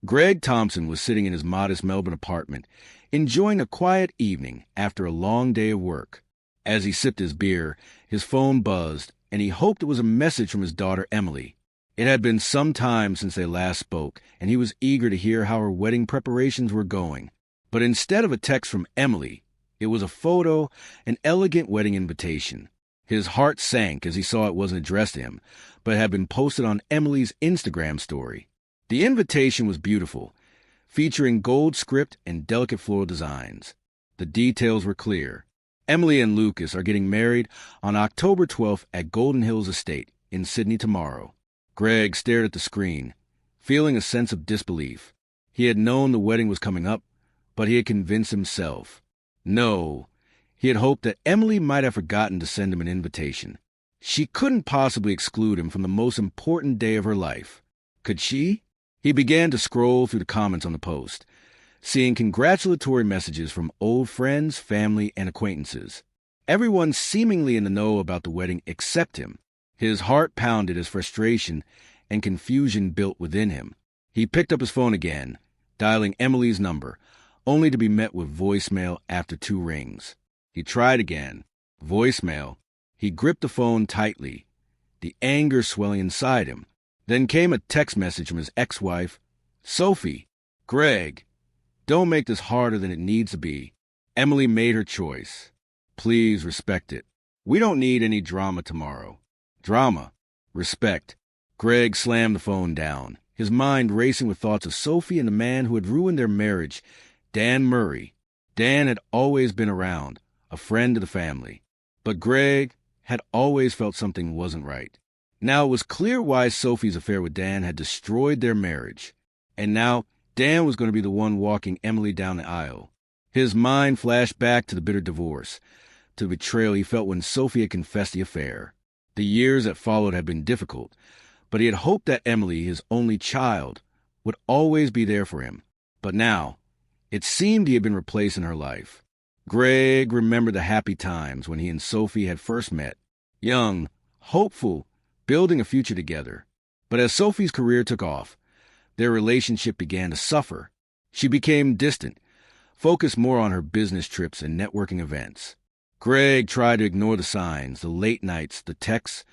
Greg Thompson was sitting in his modest Melbourne apartment, enjoying a quiet evening after a long day of work. As he sipped his beer, his phone buzzed, and he hoped it was a message from his daughter Emily. It had been some time since they last spoke, and he was eager to hear how her wedding preparations were going. But instead of a text from Emily, it was a photo, an elegant wedding invitation. His heart sank as he saw it wasn't addressed to him, but had been posted on Emily's Instagram story. The invitation was beautiful, featuring gold script and delicate floral designs. The details were clear. Emily and Lucas are getting married on October 12th at Golden Hills Estate in Sydney tomorrow. Greg stared at the screen, feeling a sense of disbelief. He had known the wedding was coming up, but he had convinced himself. No, he had hoped that Emily might have forgotten to send him an invitation. She couldn't possibly exclude him from the most important day of her life. Could she? He began to scroll through the comments on the post, seeing congratulatory messages from old friends, family, and acquaintances. Everyone seemingly in the know about the wedding except him. His heart pounded as frustration and confusion built within him. He picked up his phone again, dialing Emily's number, only to be met with voicemail after 2 rings. He tried again. Voicemail. He gripped the phone tightly, the anger swelling inside him. Then came a text message from his ex-wife, Sophie. Greg, don't make this harder than it needs to be. Emily made her choice. Please respect it. We don't need any drama tomorrow. Drama. Respect. Greg slammed the phone down, his mind racing with thoughts of Sophie and the man who had ruined their marriage, Dan Murray. Dan had always been around, a friend of the family. But Greg had always felt something wasn't right. Now it was clear why Sophie's affair with Dan had destroyed their marriage. And now Dan was going to be the one walking Emily down the aisle. His mind flashed back to the bitter divorce, to the betrayal he felt when Sophie had confessed the affair. The years that followed had been difficult, but he had hoped that Emily, his only child, would always be there for him. But now, it seemed he had been replaced in her life. Greg remembered the happy times when he and Sophie had first met, young, hopeful, building a future together. But as Sophie's career took off, their relationship began to suffer. She became distant, focused more on her business trips and networking events. Greg tried to ignore the signs, the late nights, the texts,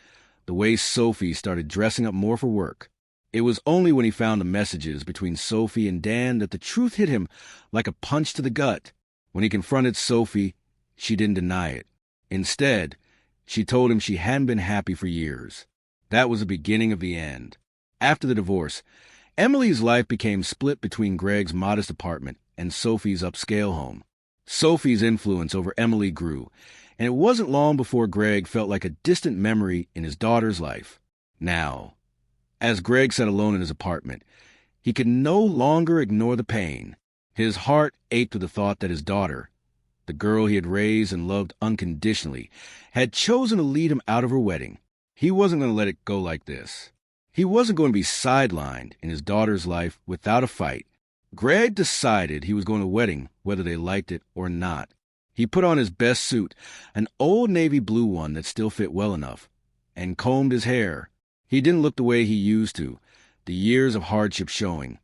the way Sophie started dressing up more for work. It was only when he found the messages between Sophie and Dan that the truth hit him like a punch to the gut. When he confronted Sophie, she didn't deny it. Instead, she told him she hadn't been happy for years. That was the beginning of the end. After the divorce, Emily's life became split between Greg's modest apartment and Sophie's upscale home. Sophie's influence over Emily grew, and it wasn't long before Greg felt like a distant memory in his daughter's life. Now, as Greg sat alone in his apartment, he could no longer ignore the pain. His heart ached with the thought that his daughter, the girl he had raised and loved unconditionally, had chosen to lead him out of her wedding. He wasn't going to let it go like this. He wasn't going to be sidelined in his daughter's life without a fight. Greg decided he was going to the wedding whether they liked it or not. He put on his best suit, an old navy blue one that still fit well enough, and combed his hair. He didn't look the way he used to, the years of hardship showing,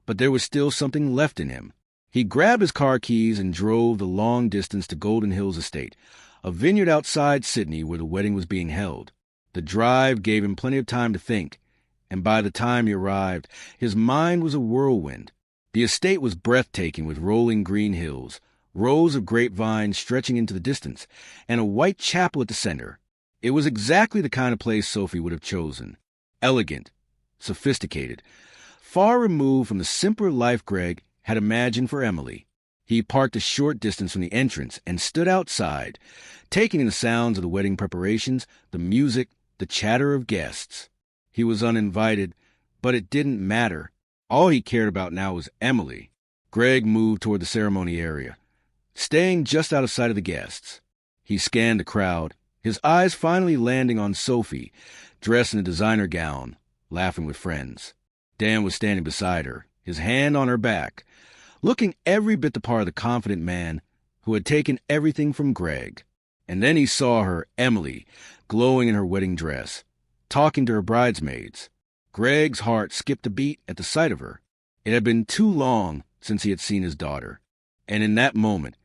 but there was still something left in him. He grabbed his car keys and drove the long distance to Golden Hills Estate, a vineyard outside Sydney where the wedding was being held. The drive gave him plenty of time to think, and by the time he arrived, his mind was a whirlwind. The estate was breathtaking with rolling green hills, rows of grapevines stretching into the distance, and a white chapel at the center. It was exactly the kind of place Sophie would have chosen. Elegant, sophisticated, far removed from the simpler life Greg had imagined for Emily. He parked a short distance from the entrance and stood outside, taking in the sounds of the wedding preparations, the music, the chatter of guests. He was uninvited, but it didn't matter. All he cared about now was Emily. Greg moved toward the ceremony area, staying just out of sight of the guests. He scanned the crowd, his eyes finally landing on Sophie, dressed in a designer gown, laughing with friends. Dan was standing beside her, his hand on her back, looking every bit the part of the confident man who had taken everything from Greg. And then he saw her, Emily, glowing in her wedding dress, talking to her bridesmaids. Greg's heart skipped a beat at the sight of her. It had been too long since he had seen his daughter, and in that moment,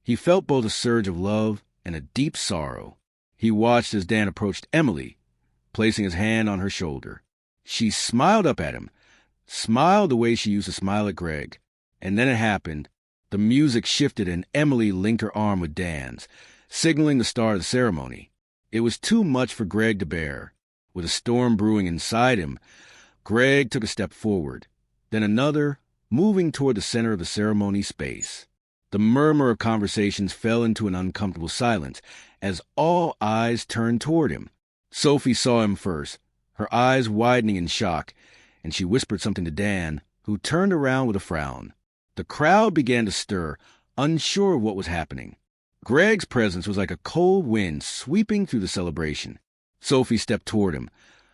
he felt both a surge of love and a deep sorrow. He watched as Dan approached Emily, placing his hand on her shoulder. She smiled up at him, smiled the way she used to smile at Greg, and then it happened. The music shifted and Emily linked her arm with Dan's, signaling the start of the ceremony. It was too much for Greg to bear. With a storm brewing inside him, Greg took a step forward, then another, moving toward the center of the ceremony space. The murmur of conversations fell into an uncomfortable silence as all eyes turned toward him. Sophie saw him first, her eyes widening in shock, and she whispered something to Dan, who turned around with a frown. The crowd began to stir, unsure of what was happening. Greg's presence was like a cold wind sweeping through the celebration. Sophie stepped toward him,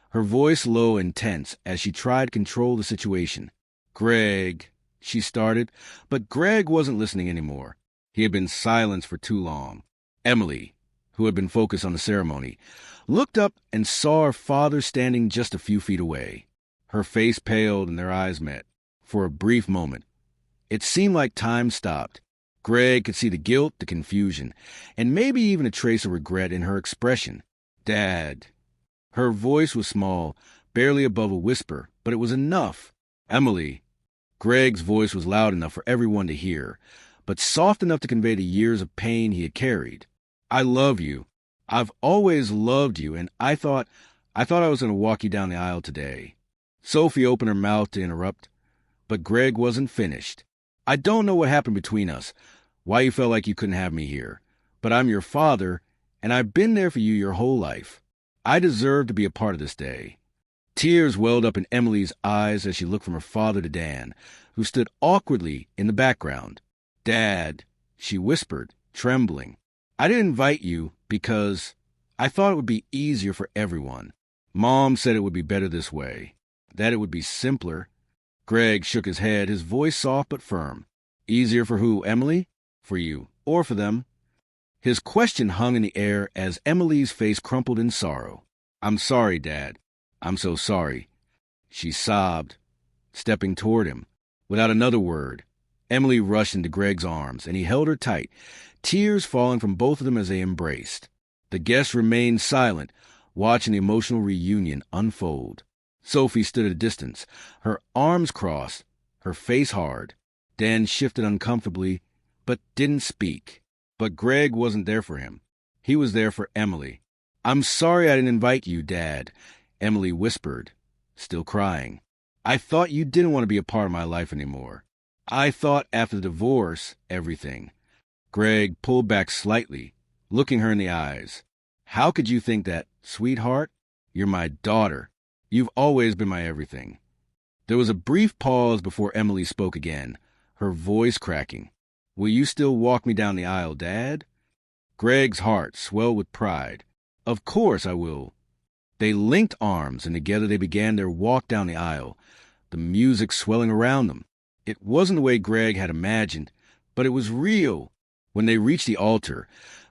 her voice low and tense as she tried to control the situation. "Greg," she started, but Greg wasn't listening anymore. He had been silenced for too long. Emily, who had been focused on the ceremony, looked up and saw her father standing just a few feet away. Her face paled and their eyes met. For a brief moment, it seemed like time stopped. Greg could see the guilt, the confusion, and maybe even a trace of regret in her expression. "Dad." Her voice was small, barely above a whisper, but it was enough. "Emily." Greg's voice was loud enough for everyone to hear, but soft enough to convey the years of pain he had carried. "I love you. I've always loved you, and I thought I was going to walk you down the aisle today." Sophie opened her mouth to interrupt, but Greg wasn't finished. "I don't know what happened between us, why you felt like you couldn't have me here, but I'm your father, and I've been there for you your whole life. I deserve to be a part of this day." Tears welled up in Emily's eyes as she looked from her father to Dan, who stood awkwardly in the background. "Dad," she whispered, trembling, "I didn't invite you because I thought it would be easier for everyone. Mom said it would be better this way, that it would be simpler." Greg shook his head, his voice soft but firm. "Easier for who, Emily? For you, or for them?" His question hung in the air as Emily's face crumpled in sorrow. "I'm sorry, Dad. I'm so sorry." She sobbed, stepping toward him. Without another word, Emily rushed into Greg's arms, and he held her tight, tears falling from both of them as they embraced. The guests remained silent, watching the emotional reunion unfold. Sophie stood at a distance, her arms crossed, her face hard. Dan shifted uncomfortably, but didn't speak. But Greg wasn't there for him. He was there for Emily. "I'm sorry I didn't invite you, Dad," Emily whispered, still crying. "I thought you didn't want to be a part of my life anymore. I thought after the divorce, everything." Greg pulled back slightly, looking her in the eyes. "How could you think that, sweetheart? You're my daughter. You've always been my everything." There was a brief pause before Emily spoke again, her voice cracking. "Will you still walk me down the aisle, Dad?" Greg's heart swelled with pride. "Of course I will." They linked arms, and together they began their walk down the aisle, the music swelling around them. It wasn't the way Greg had imagined, but it was real. When they reached the altar,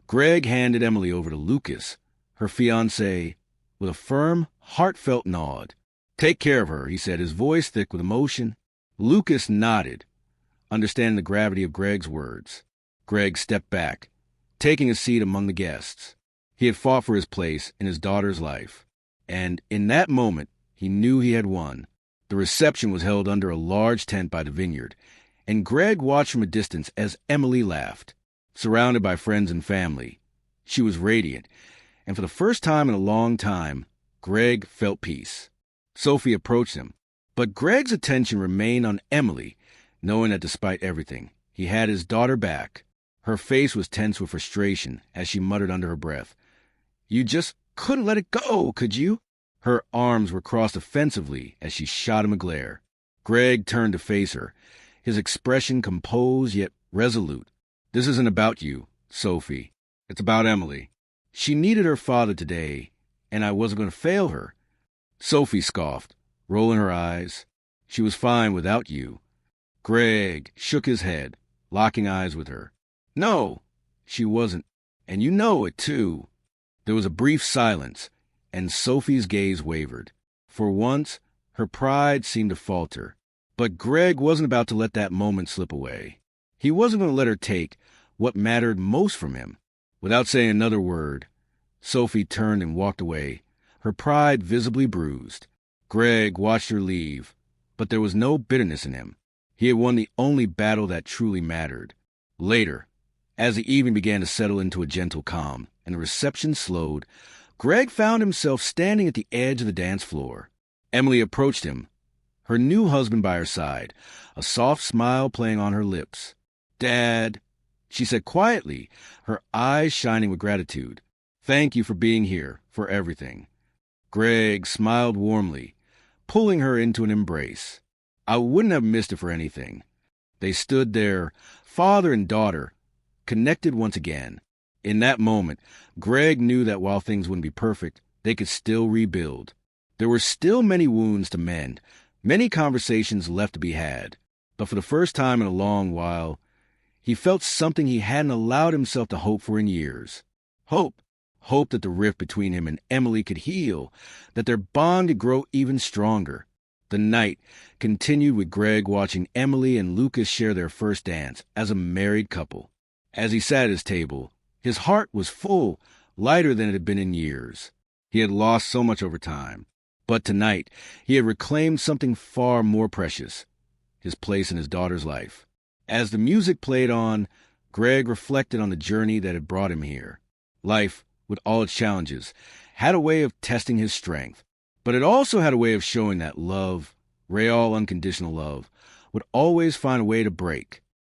Greg handed Emily over to Lucas, her fiancé, with a firm, heartfelt nod. "Take care of her," he said, his voice thick with emotion. Lucas nodded, understanding the gravity of Greg's words. Greg stepped back, taking a seat among the guests. He had fought for his place in his daughter's life, and in that moment, he knew he had won. The reception was held under a large tent by the vineyard, and Greg watched from a distance as Emily laughed. Surrounded by friends and family, she was radiant, and for the first time in a long time, Greg felt peace. Sophie approached him, but Greg's attention remained on Emily, knowing that despite everything, he had his daughter back. Her face was tense with frustration as she muttered under her breath, "You just couldn't let it go, could you?" Her arms were crossed offensively as she shot him a glare. Greg turned to face her, his expression composed yet resolute. "This isn't about you, Sophie. It's about Emily. She needed her father today, and I wasn't going to fail her." Sophie scoffed, rolling her eyes. "She was fine without you." Greg shook his head, locking eyes with her. "No, she wasn't, and you know it, too." There was a brief silence, and Sophie's gaze wavered. For once, her pride seemed to falter. But Greg wasn't about to let that moment slip away. He wasn't going to let her take what mattered most from him. Without saying another word, Sophie turned and walked away, her pride visibly bruised. Greg watched her leave, but there was no bitterness in him. He had won the only battle that truly mattered. Later, as the evening began to settle into a gentle calm and the reception slowed, Greg found himself standing at the edge of the dance floor. Emily approached him, her new husband by her side, a soft smile playing on her lips. "Dad," she said quietly, her eyes shining with gratitude. "Thank you for being here, for everything." Greg smiled warmly, pulling her into an embrace. "I wouldn't have missed it for anything." They stood there, father and daughter, connected once again. In that moment, Greg knew that while things wouldn't be perfect, they could still rebuild. There were still many wounds to mend, many conversations left to be had. But for the first time in a long while, he felt something he hadn't allowed himself to hope for in years. Hope. Hope that the rift between him and Emily could heal, that their bond could grow even stronger. The night continued with Greg watching Emily and Lucas share their first dance as a married couple. As he sat at his table, his heart was full, lighter than it had been in years. He had lost so much over time. But tonight, he had reclaimed something far more precious, his place in his daughter's life. As the music played on, Greg reflected on the journey that had brought him here. Life, with all its challenges, had a way of testing his strength. But it also had a way of showing that love, real unconditional love, would always find a way to break.